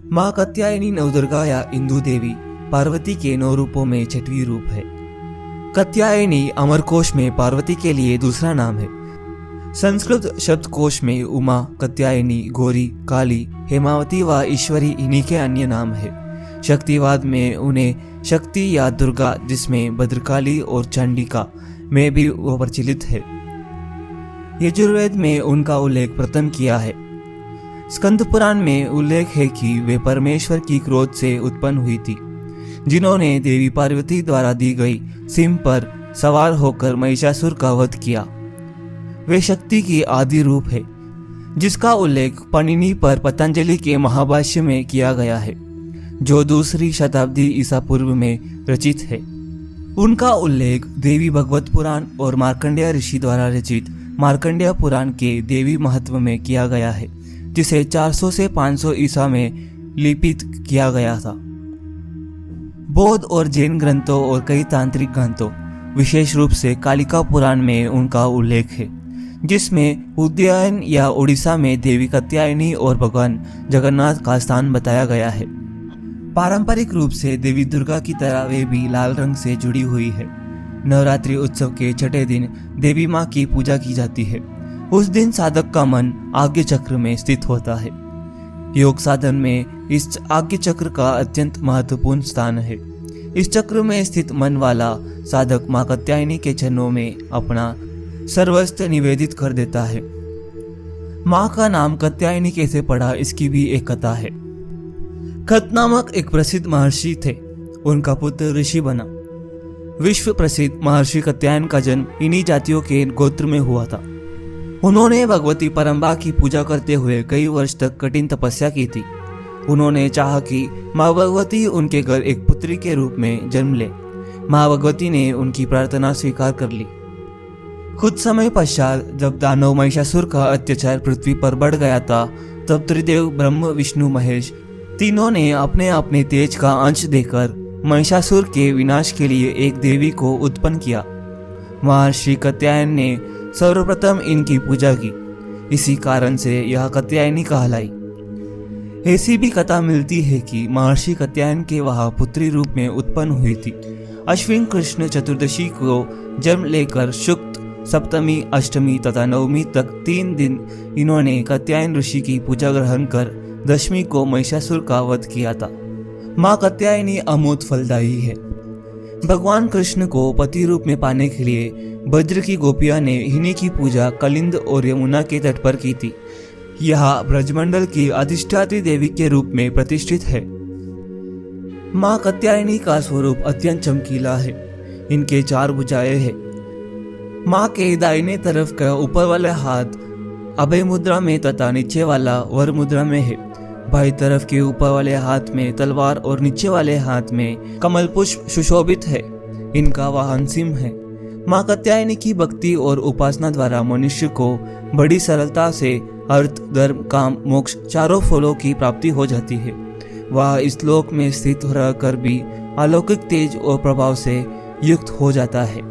माँ कात्यायनी नवदुर्गा या इंदु देवी पार्वती के 9 रूपों में 6वां रूप है। कात्यायनी अमरकोश में पार्वती के लिए दूसरा नाम है। संस्कृत शब्दकोश में उमा, कात्यायनी, गौरी, काली, हेमावती व ईश्वरी इन्हीं के अन्य नाम है। शक्तिवाद में उन्हें शक्ति या दुर्गा, जिसमें भद्रकाली और चंडिका में भी वो प्रचलित है। यजुर्वेद में उनका उल्लेख प्रथम किया है। स्कंद पुराण में उल्लेख है कि वे परमेश्वर की क्रोध से उत्पन्न हुई थी, जिन्होंने देवी पार्वती द्वारा दी गई सिंह पर सवार होकर महिषासुर का वध किया। वे शक्ति की आदि रूप है, जिसका उल्लेख पाणिनि पर पतंजलि के महाभाष्य में किया गया है, जो 2री शताब्दी ईसा पूर्व में रचित है। उनका उल्लेख देवी भगवत पुराण और मार्कंडेय ऋषि द्वारा रचित मार्कंडेय पुराण के देवी महत्व में किया गया है, जिसे 400 से 500 ईसा में लिपित किया गया था। बौद्ध और जैन ग्रंथों और कई तांत्रिक ग्रंथों, विशेष रूप से कालिका पुराण में उनका उल्लेख है, जिसमें उज्जैन या उड़ीसा में देवी कात्यायनी और भगवान जगन्नाथ का स्थान बताया गया है। पारंपरिक रूप से देवी दुर्गा की तरह वे भी लाल रंग से जुड़ी हुई है। नवरात्रि उत्सव के 6ठे दिन देवी माँ की पूजा की जाती है। उस दिन साधक का मन आज्ञा चक्र में स्थित होता है। योग साधन में इस आज्ञा चक्र का अत्यंत महत्वपूर्ण स्थान है। इस चक्र में स्थित मन वाला साधक माँ कात्यायनी के चरणों में अपना सर्वस्व निवेदित कर देता है। माँ का नाम कात्यायनी कैसे पड़ा, इसकी भी एक कथा है। खत नामक एक प्रसिद्ध महर्षि थे। उनका पुत्र ऋषि बना। विश्व प्रसिद्ध महर्षि कात्यायन का जन्म इन्हीं जातियों के गोत्र में हुआ था। उन्होंने भगवती परम्बा की पूजा करते हुए कई वर्ष तक कठिन तपस्या की थी। उन्होंने चाहा कि माँ भगवती उनके घर एक पुत्री के रूप में जन्म ले। माँ भगवती ने उनकी प्रार्थना स्वीकार कर ली। कुछ समय पश्चात जब दानव महिषासुर का अत्याचार पृथ्वी पर बढ़ गया था, तब त्रिदेव ब्रह्म, विष्णु, महेश तीनों ने अपने अपने तेज का अंश देकर महिषासुर के विनाश के लिए एक देवी को उत्पन्न किया। महर्षि कात्यायन ने सर्वप्रथम इनकी पूजा की। इसी कारण से यह कात्यायनी कहलाई। ऐसी भी कथा मिलती है कि महर्षि कात्यायन के वह पुत्री रूप में उत्पन्न हुई थी। अश्विन कृष्ण चतुर्दशी को जन्म लेकर शुक्ल, सप्तमी, अष्टमी तथा नवमी तक 3 दिन इन्होंने कात्यायन ऋषि की पूजा ग्रहण कर दशमी को महिषासुर का वध किया था। माँ कात्यायनी अमोद फलदायी है। भगवान कृष्ण को पति रूप में पाने के लिए ब्रज की गोपियां ने इन्हीं की पूजा कलिंद और यमुना के तट पर की थी। यह ब्रजमंडल की अधिष्ठात्री देवी के रूप में प्रतिष्ठित है। माँ कात्यायनी का स्वरूप अत्यंत चमकीला है। इनके 4 भुजाएं हैं। माँ के दाहिने तरफ का ऊपर वाला हाथ अभय मुद्रा में तथा नीचे वाला वर मुद्रा में है। बाईं तरफ के ऊपर वाले हाथ में तलवार और नीचे वाले हाथ में कमल पुष्प सुशोभित है। इनका वाहन सिंह है। माँ कात्यायनी की भक्ति और उपासना द्वारा मनुष्य को बड़ी सरलता से अर्थ, धर्म, काम, मोक्ष 4 फलों की प्राप्ति हो जाती है। वह इस लोक में स्थित रहकर भी अलौकिक तेज और प्रभाव से युक्त हो जाता है।